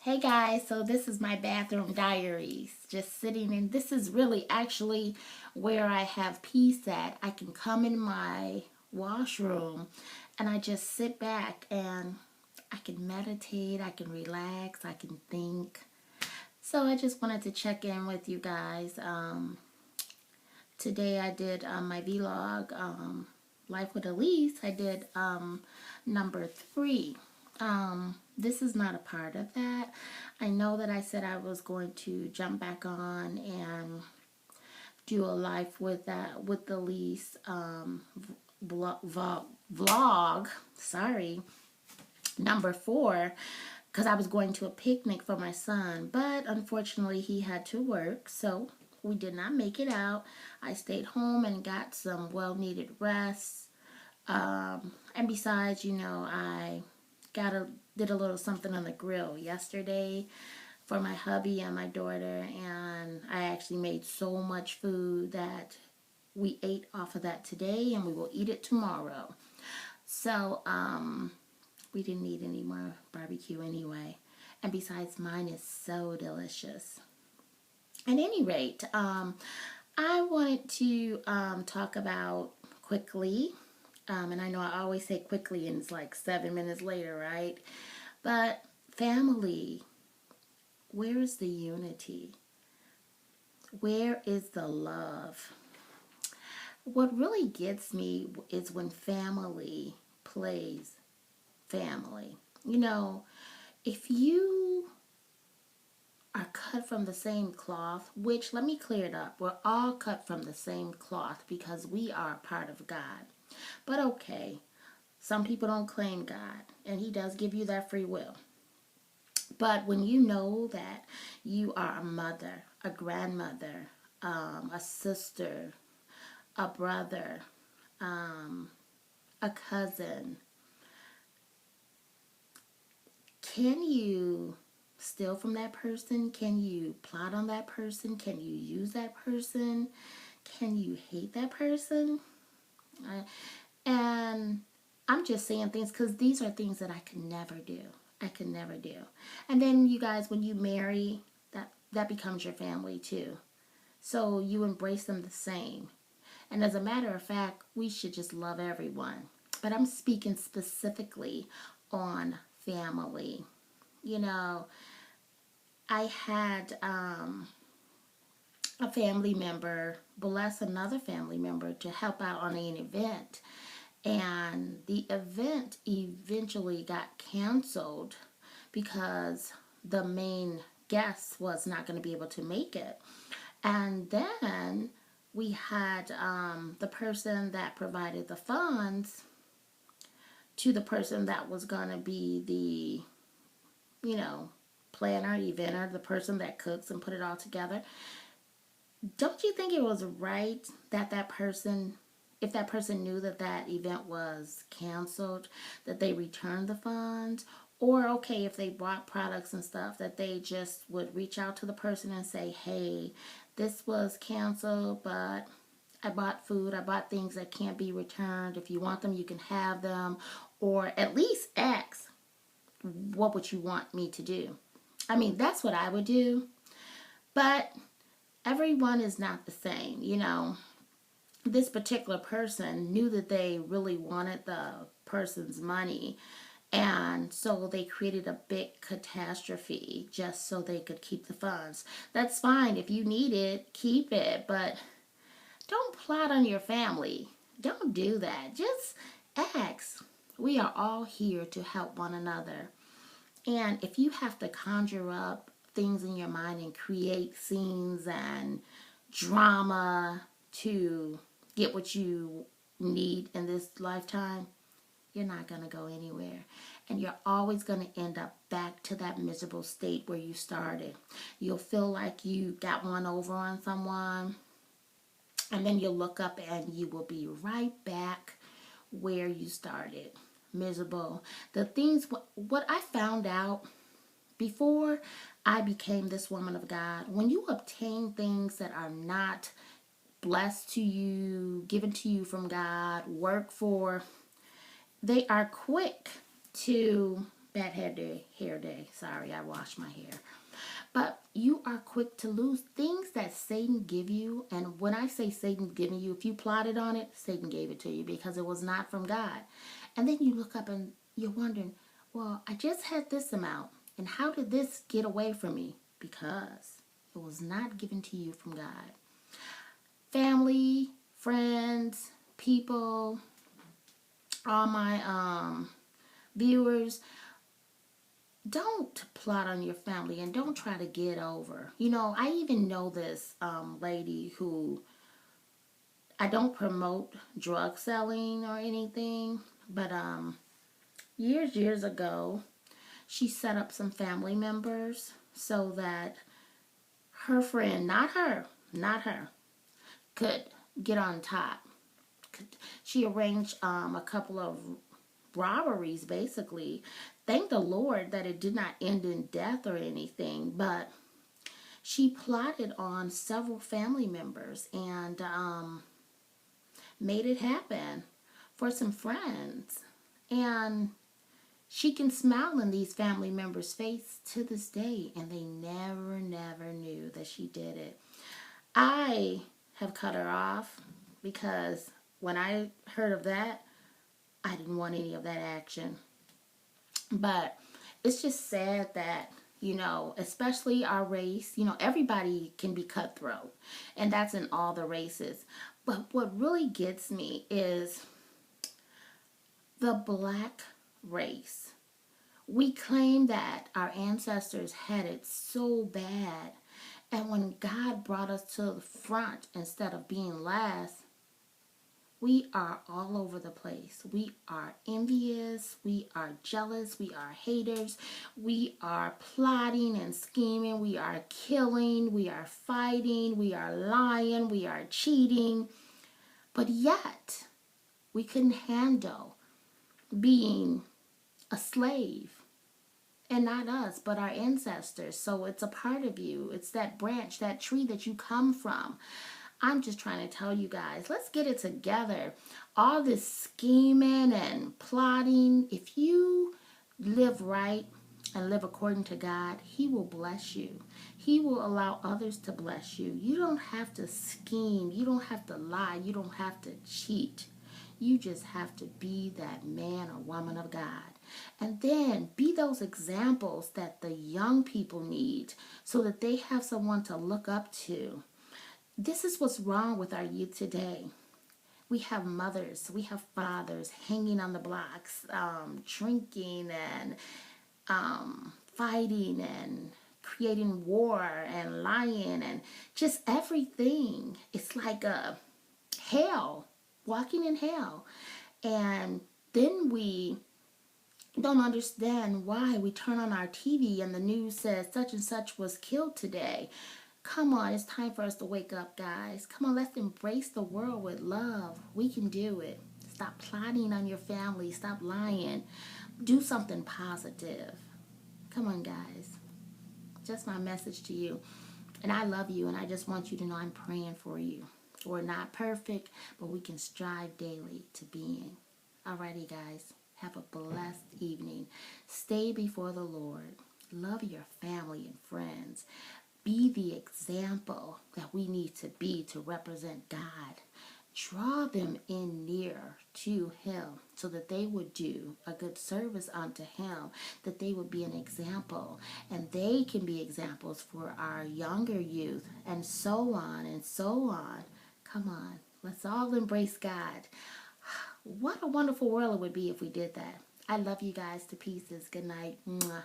Hey guys, so this is my bathroom diaries. Just sitting in, this is really actually where I have peace at. I can come in my washroom and I just sit back and I can meditate, I can relax, I can think. So I just wanted to check in with you guys. Today I did my vlog, Life with Elise. I did number 3. This is not a part of that. I know that I said I was going to jump back on and do a life with Elise vlog. Sorry, number 4, because I was going to a picnic for my son, but unfortunately he had to work, so we did not make it out. I stayed home and got some well-needed rest. And besides, I did a little something on the grill yesterday for my hubby and my daughter, and I actually made so much food that we ate off of that today, and we will eat it tomorrow. So, we didn't need any more barbecue anyway. And besides, mine is so delicious. At any rate, I wanted to talk about quickly, and I know I always say quickly and it's like 7 minutes later, right? But family, where is the unity? Where is the love? What really gets me is when family plays family. If you are cut from the same cloth, which let me clear it up. We're all cut from the same cloth because we are a part of God. But okay, some people don't claim God, and He does give you that free will. But when you know that you are a mother, a grandmother, a sister, a brother, a cousin, can you steal from that person? Can you plot on that person? Can you use that person? Can you hate that person? And I'm just saying things because these are things that I could never do. I could never do. And then you guys, when you marry, that becomes your family too. So you embrace them the same. And as a matter of fact, we should just love everyone. But I'm speaking specifically on family. You know, I had a family member bless another family member to help out on an event. And the event eventually got canceled because the main guest was not going to be able to make it. And then we had the person that provided the funds to the person that was going to be the, planner, eventer, the person that cooks and put it all together. Don't you think it was right that that person, if that person knew that that event was canceled, that they returned the funds? Or, okay, if they bought products and stuff, that they just would reach out to the person and say, hey, this was canceled, but I bought food, I bought things that can't be returned. If you want them, you can have them. Or at least ask, what would you want me to do? I mean, that's what I would do. But everyone is not the same, This particular person knew that they really wanted the person's money, and so they created a big catastrophe just so they could keep the funds. That's fine. If you need it, keep it, but don't plot on your family. Don't do that. Just ask. We are all here to help one another. And if you have to conjure up things in your mind and create scenes and drama to get what you need in this lifetime, you're not going to go anywhere. And you're always going to end up back to that miserable state where you started. You'll feel like you got one over on someone, and then you'll look up and you will be right back where you started. Miserable. The things, what I found out before I became this woman of God, when you obtain things that are not blessed to you, given to you from God, work for, they are quick to Bad hair day. Sorry, I washed my hair. But you are quick to lose things that Satan give you. And when I say Satan giving you, if you plotted on it, Satan gave it to you because it was not from God. And then you look up and you're wondering, well, I just had this amount. And how did this get away from me? Because it was not given to you from God. Family, friends, people, all my viewers, don't plot on your family and don't try to get over. You know, I even know this lady who, I don't promote drug selling or anything, but years ago, she set up some family members so that her friend, not her, could get on top. She arranged a couple of robberies, basically. Thank the Lord that it did not end in death or anything, but she plotted on several family members and made it happen for some friends. And she can smile in these family members' face to this day, and they never knew that she did it. I have cut her off because when I heard of that, I didn't want any of that action. But it's just sad that, you know, especially our race, you know, everybody can be cutthroat, and that's in all the races. But what really gets me is the black race. We claim that our ancestors had it so bad, and when God brought us to the front instead of being last, we are all over the place. We are envious. We are jealous. We are haters. We are plotting and scheming. We are killing. We are fighting. We are lying. We are cheating. But yet, we couldn't handle being a slave. And not us, but our ancestors. So it's a part of you. It's that branch, that tree that you come from. I'm just trying to tell you guys, let's get it together. All this scheming and plotting, if you live right and live according to God, He will bless you. He will allow others to bless you. You don't have to scheme. You don't have to lie. You don't have to cheat. You just have to be that man or woman of God. And then be those examples that the young people need so that they have someone to look up to. This is what's wrong with our youth today. We have mothers, we have fathers hanging on the blocks, drinking and fighting and creating war and lying and just everything. It's like a hell, walking in hell. And then we don't understand why we turn on our TV and the news says such and such was killed today. Come on, it's time for us to wake up, guys. Come on, let's embrace the world with love. We can do it. Stop plotting on your family. Stop lying. Do something positive. Come on, guys. Just my message to you. And I love you, and I just want you to know I'm praying for you. We're not perfect, but we can strive daily to being. Alrighty, guys. Have a blessed evening. Stay before the Lord. Love your family and friends. Be the example that we need to be to represent God. Draw them in near to Him so that they would do a good service unto Him, that they would be an example, and they can be examples for our younger youth, and so on and so on. Come on, let's all embrace God. What a wonderful world it would be if we did that. I love you guys to pieces. Good night. Mwah.